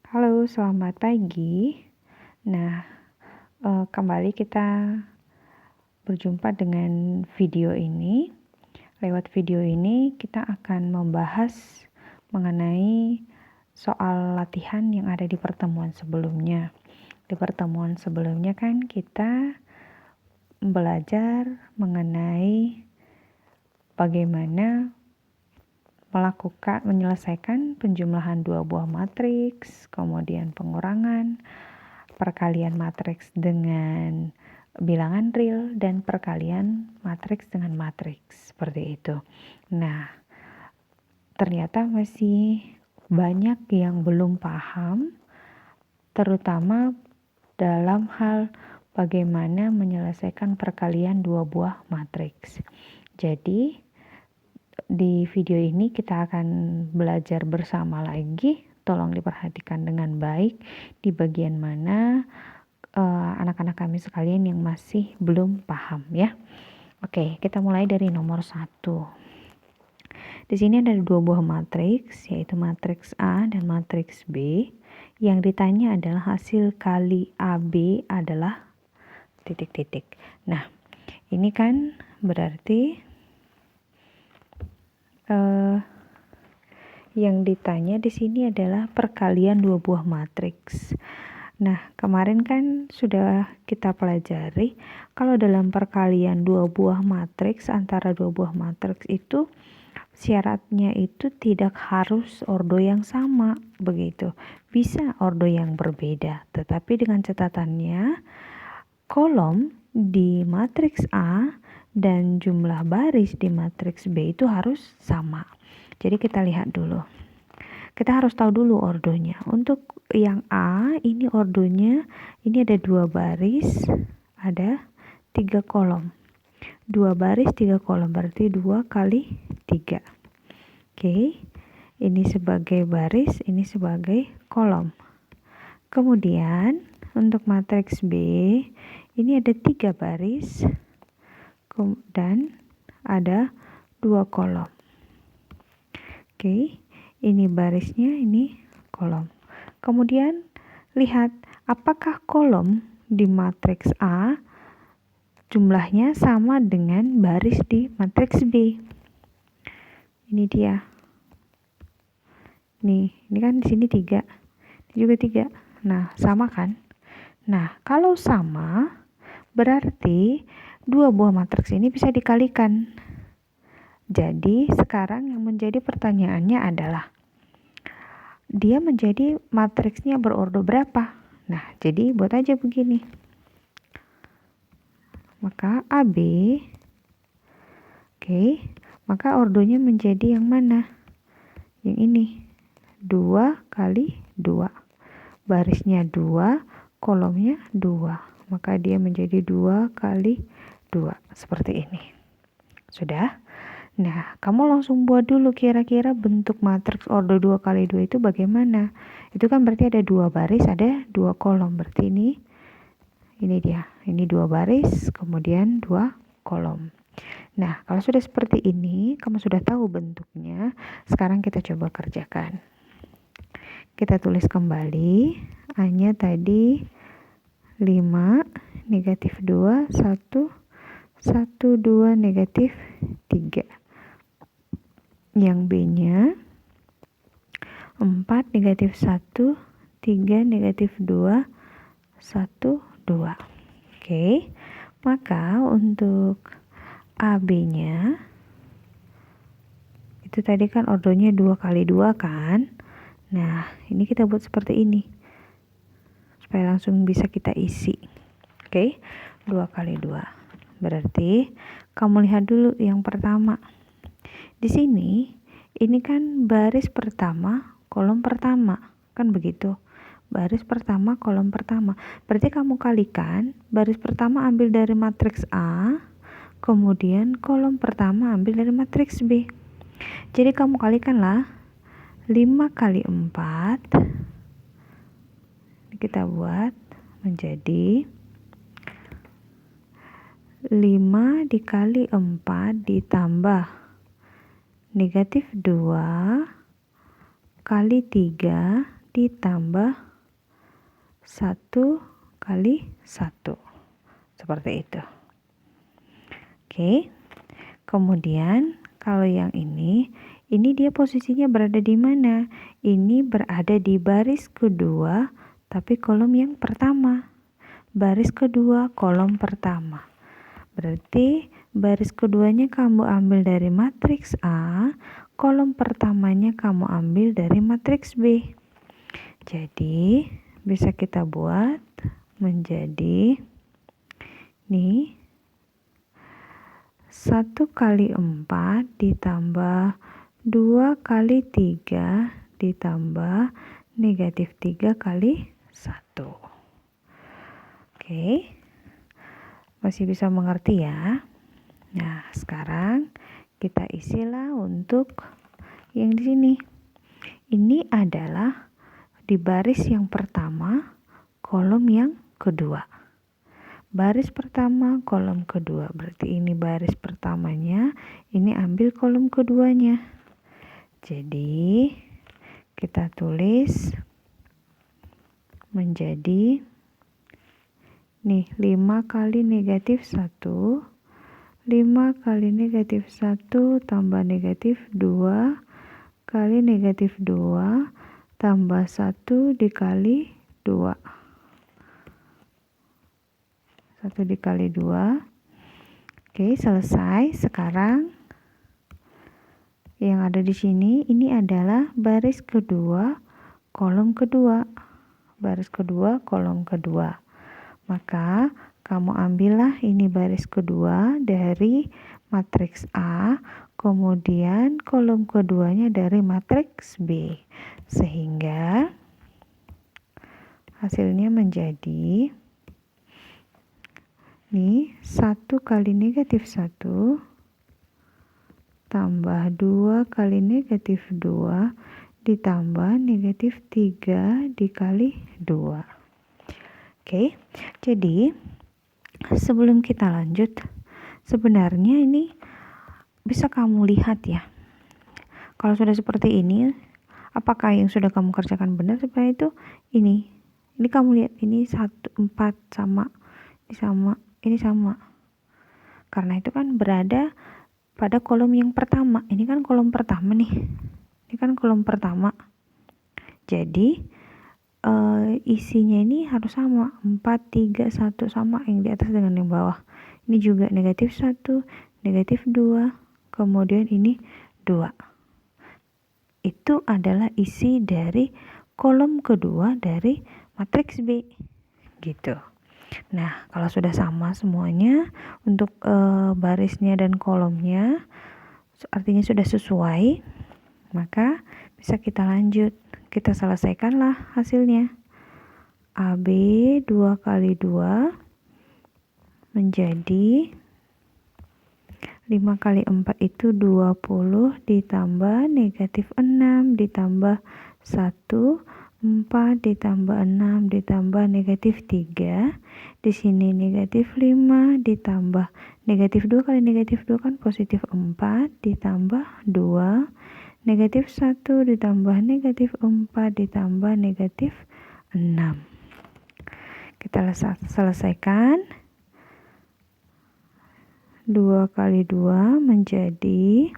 Halo, selamat pagi. Nah, kembali kita berjumpa dengan video ini. Lewat video ini kita akan membahas mengenai soal latihan yang ada di pertemuan sebelumnya. Di pertemuan sebelumnya kan kita belajar mengenai bagaimana menyelesaikan penjumlahan dua buah matriks, kemudian pengurangan, perkalian matriks dengan bilangan real, dan perkalian matriks dengan matriks, seperti itu. Nah, ternyata masih banyak yang belum paham, terutama dalam hal bagaimana menyelesaikan perkalian dua buah matriks. Jadi, di video ini kita akan belajar bersama lagi. Tolong diperhatikan dengan baik di bagian mana anak-anak kami sekalian yang masih belum paham ya. Oke, kita mulai dari nomor 1. Di sini ada dua buah matriks, yaitu matriks A dan matriks B. Yang ditanya adalah hasil kali AB adalah titik-titik. Nah, ini kan berarti yang ditanya di sini adalah perkalian dua buah matriks. Nah, kemarin kan sudah kita pelajari kalau dalam perkalian dua buah matriks antara dua buah matriks itu syaratnya itu tidak harus ordo yang sama, begitu. Bisa ordo yang berbeda, tetapi dengan catatannya kolom di matriks A dan jumlah baris di matriks B itu harus sama. Jadi kita lihat dulu. Kita harus tahu dulu ordonya. Untuk yang A, ini ordonya, ini ada 2 baris, ada 3 kolom. 2 baris, 3 kolom, berarti 2 kali 3. Oke, ini sebagai baris, ini sebagai kolom. Kemudian, untuk matriks B, ini ada 3 baris, dan ada 2 kolom. Oke, ini barisnya, ini kolom. Kemudian lihat apakah kolom di matriks A jumlahnya sama dengan baris di matriks B. Ini dia. Nih, ini kan di sini 3. Ini juga 3. Nah, sama kan? Nah, kalau sama berarti dua buah matriks ini bisa dikalikan. Jadi, sekarang yang menjadi pertanyaannya adalah dia menjadi matriksnya berordo berapa? Nah, jadi buat aja begini. Maka AB, oke, maka ordonya menjadi yang mana? Yang ini, 2 kali 2. Barisnya 2, kolomnya 2. Maka dia menjadi 2 kali 2. Seperti ini. Sudah? Nah, kamu langsung buat dulu kira-kira bentuk matriks ordo 2 kali 2 itu bagaimana. Itu kan berarti ada 2 baris, ada 2 kolom. Berarti ini dia. Ini 2 baris, kemudian 2 kolom. Nah, kalau sudah seperti ini, kamu sudah tahu bentuknya. Sekarang kita coba kerjakan. Kita tulis kembali. A-nya tadi 5, negatif 2, 1, 1, 2, negatif 3. Yang B-nya 4, negatif 1, 3, negatif 2, 1, 2. Oke, maka untuk AB-nya itu tadi kan ordonya 2 kali 2 kan. Nah, ini kita buat seperti ini supaya langsung bisa kita isi. Oke, 2 kali 2. Berarti kamu lihat dulu yang pertama. Di sini, ini kan baris pertama, kolom pertama. Kan begitu. Baris pertama, kolom pertama. Berarti kamu kalikan, baris pertama ambil dari matriks A, kemudian kolom pertama ambil dari matriks B. Jadi kamu kalikanlah 5 kali 4. Kita buat menjadi 5 dikali 4 ditambah negatif 2 kali 3 ditambah 1 kali 1. Seperti itu. Oke. Kemudian kalau yang ini dia posisinya berada di mana? Ini berada di baris kedua, tapi kolom yang pertama. Baris kedua, kolom pertama. Berarti baris keduanya kamu ambil dari matriks A, kolom pertamanya kamu ambil dari matriks B. Jadi bisa kita buat menjadi nih 1 kali 4 ditambah 2 kali 3 ditambah negatif 3 kali 1. Oke, masih bisa mengerti ya? Nah, sekarang kita isilah untuk yang di sini. Ini adalah di baris yang pertama, kolom yang kedua. Baris pertama, kolom kedua. Berarti ini baris pertamanya, ini ambil kolom keduanya. Jadi kita tulis menjadi nih 5 kali negatif 1, 5 kali negatif 1 tambah negatif 2 kali negatif 2 tambah 1 dikali 2. 1 dikali 2. Oke, selesai. Sekarang yang ada di sini ini adalah baris kedua, kolom kedua. Baris kedua, kolom kedua. Maka kamu ambillah ini baris kedua dari matriks A, kemudian kolom keduanya dari matriks B. Sehingga hasilnya menjadi nih 1 kali negatif 1 tambah 2 kali negatif 2 ditambah negatif 3 dikali 2. Oke, jadi sebelum kita lanjut, sebenarnya ini bisa kamu lihat ya. Kalau sudah seperti ini, apakah yang sudah kamu kerjakan benar? Sebenarnya itu ini kamu lihat, ini 1, 4 sama, ini sama. Karena itu kan berada pada kolom yang pertama. Ini kan kolom pertama nih. Ini kan kolom pertama. Jadi isinya ini harus sama. 4, 3, 1 sama yang di atas dengan yang bawah. Ini juga negatif 1, negatif 2, kemudian ini 2. Itu adalah isi dari kolom kedua dari matriks B. Gitu. Nah, kalau sudah sama semuanya untuk barisnya dan kolomnya, artinya sudah sesuai, maka bisa kita lanjut. Kita selesaikanlah hasilnya. AB 2 kali 2 menjadi 5 kali 4 itu 20 ditambah negatif 6 ditambah 1, 4 ditambah 6 ditambah negatif 3. Di sini negatif 5 ditambah negatif 2 kali negatif 2 kan positif 4 ditambah 2. Negatif 1 ditambah negatif 4 ditambah negatif 6. Kita selesaikan. 2 kali 2 menjadi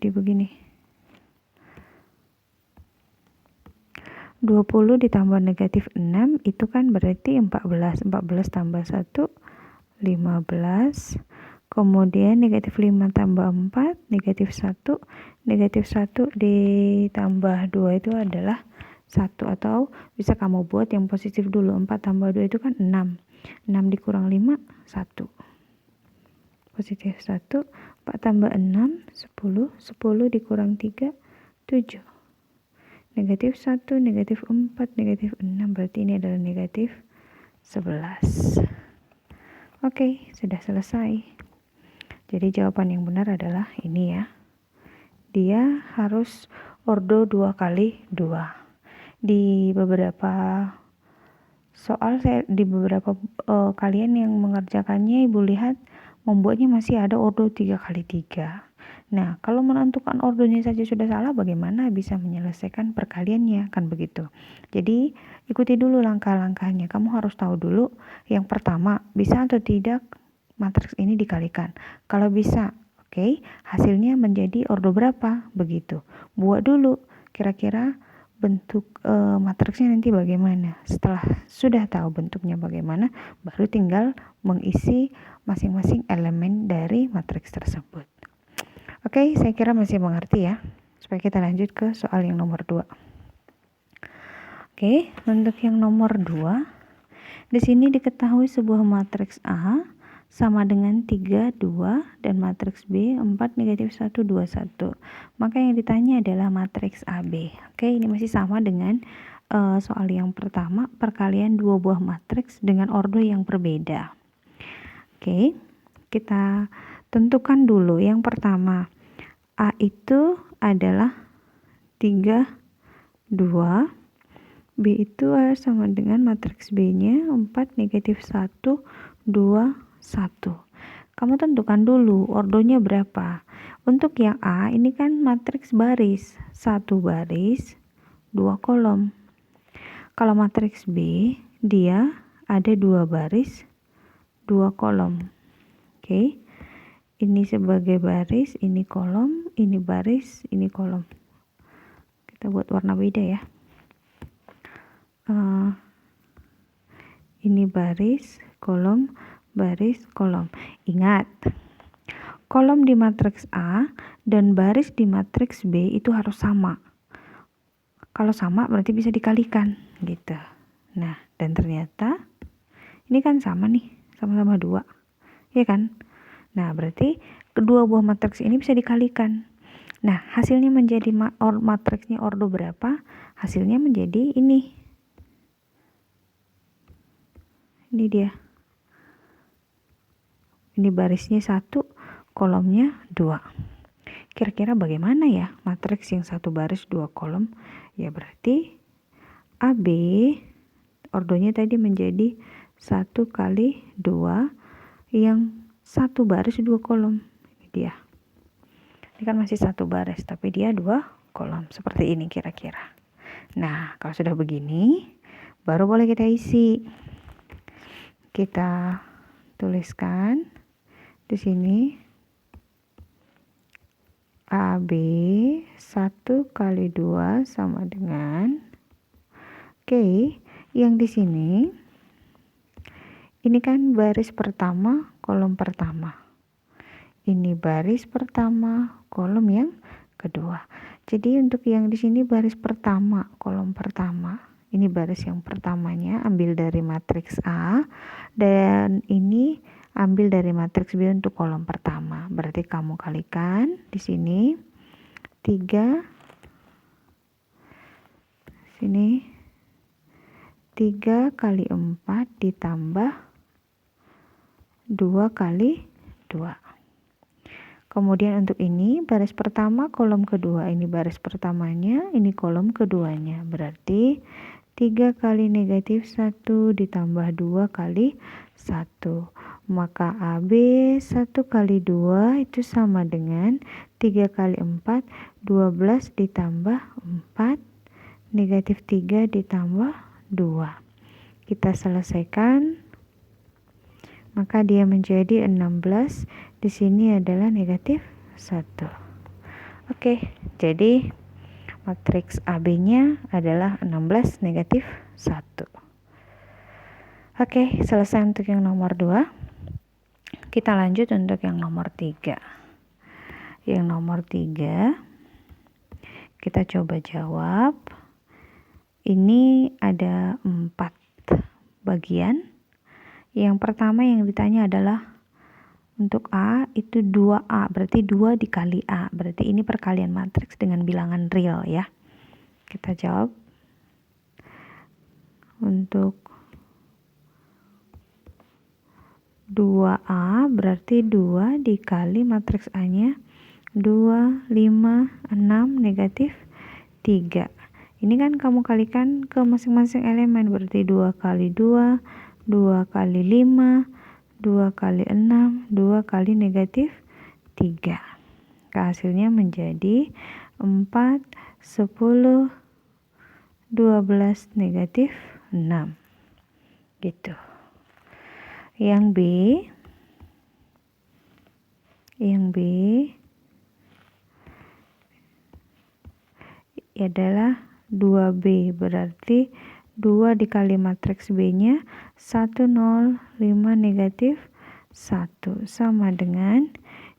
begini. 20 ditambah negatif 6 itu kan berarti 14. 14 tambah 1, 15. Kemudian negatif 5 tambah 4, negatif 1. Negatif 1 ditambah 2 itu adalah 1. Atau bisa kamu buat yang positif dulu. 4 tambah 2 itu kan 6. 6 dikurang 5, 1. Positif 1. 4 tambah 6, 10. 10 dikurang 3, 7. Negatif 1, negatif 4, negatif 6. Berarti ini adalah negatif 11. Oke, sudah selesai. Jadi jawaban yang benar adalah ini ya. Dia harus ordo 2 kali 2. Di beberapa soal di beberapa kalian yang mengerjakannya, Ibu lihat membuatnya masih ada ordo 3 kali 3. Nah, kalau menentukan ordonya saja sudah salah, bagaimana bisa menyelesaikan perkaliannya? Kan begitu. Jadi, ikuti dulu langkah-langkahnya. Kamu harus tahu dulu yang pertama, bisa atau tidak matriks ini dikalikan. Kalau bisa, oke, hasilnya menjadi ordo berapa? Begitu. Buat dulu kira-kira bentuk matriksnya nanti bagaimana. Setelah sudah tahu bentuknya bagaimana, baru tinggal mengisi masing-masing elemen dari matriks tersebut. Oke, saya kira masih mengerti ya. Supaya kita lanjut ke soal yang nomor 2. Oke, untuk yang nomor 2, di sini diketahui sebuah matriks A sama dengan 3, 2, dan matriks B 4, negatif 1, 2, 1. Maka yang ditanya adalah matriks AB. Oke, ini masih sama dengan soal yang pertama, perkalian dua buah matriks dengan ordo yang berbeda. Oke, kita tentukan dulu. Yang pertama, A itu adalah 3, 2, B itu sama dengan matriks B-nya 4, negatif 1, 2, 1. Kamu tentukan dulu ordonya berapa. Untuk yang A ini kan matriks baris, 1 baris, 2 kolom. Kalau matriks B dia ada 2 baris, 2 kolom. Oke. Ini sebagai baris, ini kolom, ini baris, ini kolom. Kita buat warna beda ya. Ini baris, kolom, baris, kolom. Ingat, kolom di matriks A dan baris di matriks B itu harus sama. Kalau sama berarti bisa dikalikan gitu. Nah, dan ternyata ini kan sama nih, sama-sama 2. Ya kan? Nah, berarti kedua buah matriks ini bisa dikalikan. Nah, hasilnya menjadi matriksnya ordo berapa? Hasilnya menjadi ini. Ini dia. Ini barisnya 1, kolomnya 2. Kira-kira bagaimana ya matriks yang 1 baris 2 kolom? Ya berarti AB ordonya tadi menjadi 1 kali 2 yang 1 baris 2 kolom. Ini dia. Ini kan masih 1 baris tapi dia 2 kolom. Seperti ini kira-kira. Nah, kalau sudah begini baru boleh kita isi. Kita tuliskan di sini AB 1 kali 2 sama dengan yang di sini ini kan baris pertama, kolom pertama. Ini baris pertama, kolom yang kedua. Jadi untuk yang di sini baris pertama, kolom pertama. Ini baris yang pertamanya ambil dari matriks A dan ini ambil dari matriks B untuk kolom pertama. Berarti kamu kalikan di sini 3 sini 3 kali 4 ditambah 2 kali 2. Kemudian untuk ini baris pertama, kolom kedua. Ini baris pertamanya, ini kolom keduanya. Berarti 3 kali negatif 1 ditambah 2 kali 1. Maka AB 1 kali 2 itu sama dengan 3 kali 4, 12 ditambah 4, negatif 3 ditambah 2. Kita selesaikan. Maka dia menjadi 16. Di sini adalah negatif 1. Oke, jadi matriks AB-nya adalah 16, negatif 1. Oke, selesai untuk yang nomor 2. Kita lanjut untuk yang nomor 3. Yang nomor 3, kita coba jawab. Ini ada 4 bagian. Yang pertama yang ditanya adalah untuk A itu 2A, berarti 2 dikali A. Berarti ini perkalian matriks dengan bilangan real ya. Kita jawab. Untuk 2A berarti 2 dikali matriks A-nya 2, 5, 6, negatif 3. Ini kan kamu kalikan ke masing-masing elemen, berarti 2 kali 2, 2 kali 5, 2 kali 6, 2 kali negatif 3. Hasilnya menjadi 4, 10, 12, negatif 6. Gitu. Yang B adalah 2B, berarti 2 dikali matriks B-nya 1, 0, 5, negatif 1, sama dengan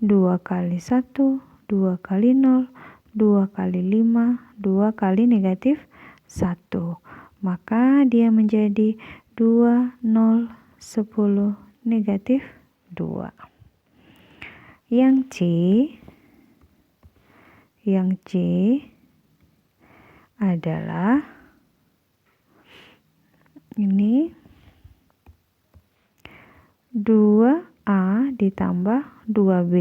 2 kali 1, 2 kali 0, 2 kali 5, 2 kali negatif 1. Maka dia menjadi 2, 0, 10, negatif 2. Yang C adalah ini 2A ditambah 2B.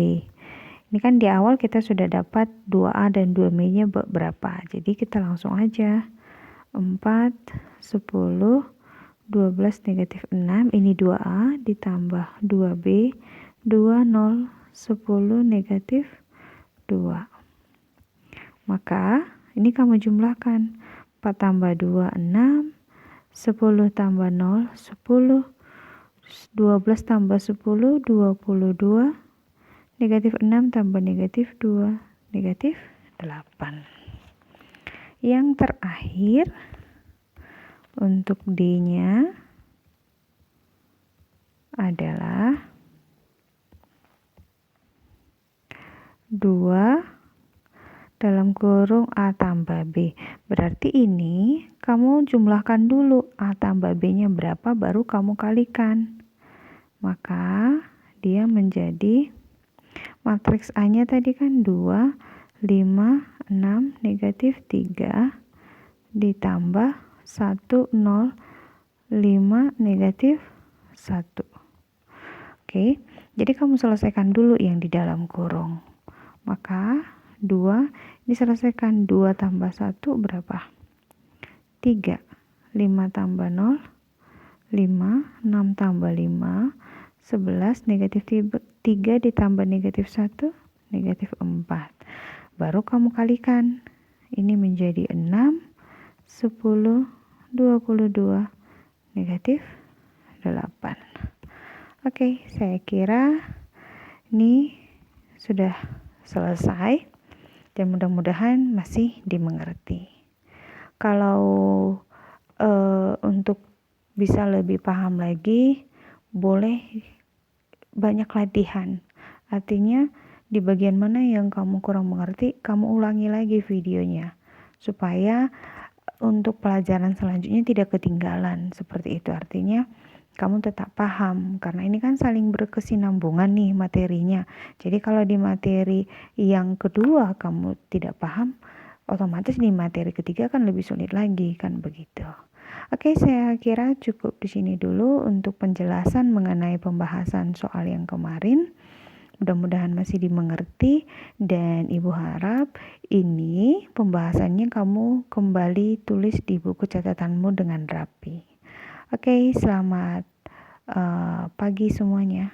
Ini kan di awal kita sudah dapat 2A dan 2B-nya berapa. Jadi kita langsung aja. 4, 10, 12, negatif 6. Ini 2A ditambah 2B. 2, 0, 10, negatif 2. Maka ini kamu jumlahkan. 4 tambah 2, 6. 10 tambah 0, 10. 12 tambah 10, 22. Negatif 6 tambah negatif 2, negatif 8. Yang terakhir untuk D-nya adalah 2 dalam kurung A tambah B. Berarti ini kamu jumlahkan dulu A tambah B-nya berapa, baru kamu kalikan. Maka dia menjadi matriks A-nya tadi kan 2, 5, 6, negatif 3 ditambah 1, 0, 5, negatif 1. Oke, jadi kamu selesaikan dulu yang di dalam kurung. Maka 2 diselesaikan, 2 tambah 1 berapa? 3. 5 tambah 0, 5. 6 tambah 5, 11. Negatif 3 ditambah negatif 1, negatif 4. Baru kamu kalikan. Ini menjadi 6, 10, 22, negatif 8. Oke, saya kira ini sudah selesai dan mudah-mudahan masih dimengerti. Kalau untuk bisa lebih paham lagi, boleh banyak latihan. Artinya di bagian mana yang kamu kurang mengerti, kamu ulangi lagi videonya supaya untuk pelajaran selanjutnya tidak ketinggalan. Seperti itu, artinya kamu tetap paham, karena ini kan saling berkesinambungan nih materinya. Jadi kalau di materi yang kedua kamu tidak paham, otomatis di materi ketiga kan lebih sulit lagi, kan begitu. Oke, saya kira cukup di sini dulu untuk penjelasan mengenai pembahasan soal yang kemarin. Mudah-mudahan masih dimengerti, dan Ibu harap ini pembahasannya kamu kembali tulis di buku catatanmu dengan rapi. Oke, selamat pagi semuanya.